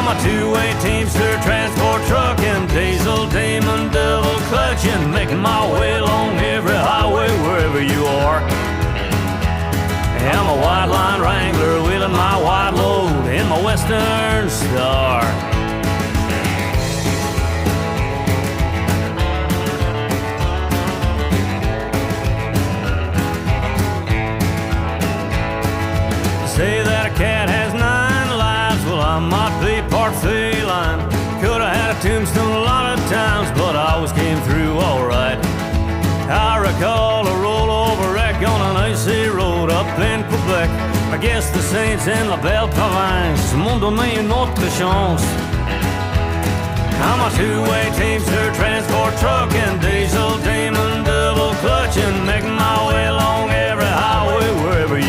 I'm a two-way teamster, transport trucking, diesel demon, double clutching, making my way along every highway wherever you are. I'm a white line wrangler, wheeling my white load in my Western Star. Say that a cat has 9 lives, well I might be part feline. Could've had a tombstone a lot of times, but I always came through alright. I recall a rollover wreck on an icy road up in Quebec. I guess the saints in la belle province m'ont donné une autre chance. I'm a two-way teamster, transport trucking, diesel demon, double clutching, making my way along every highway wherever you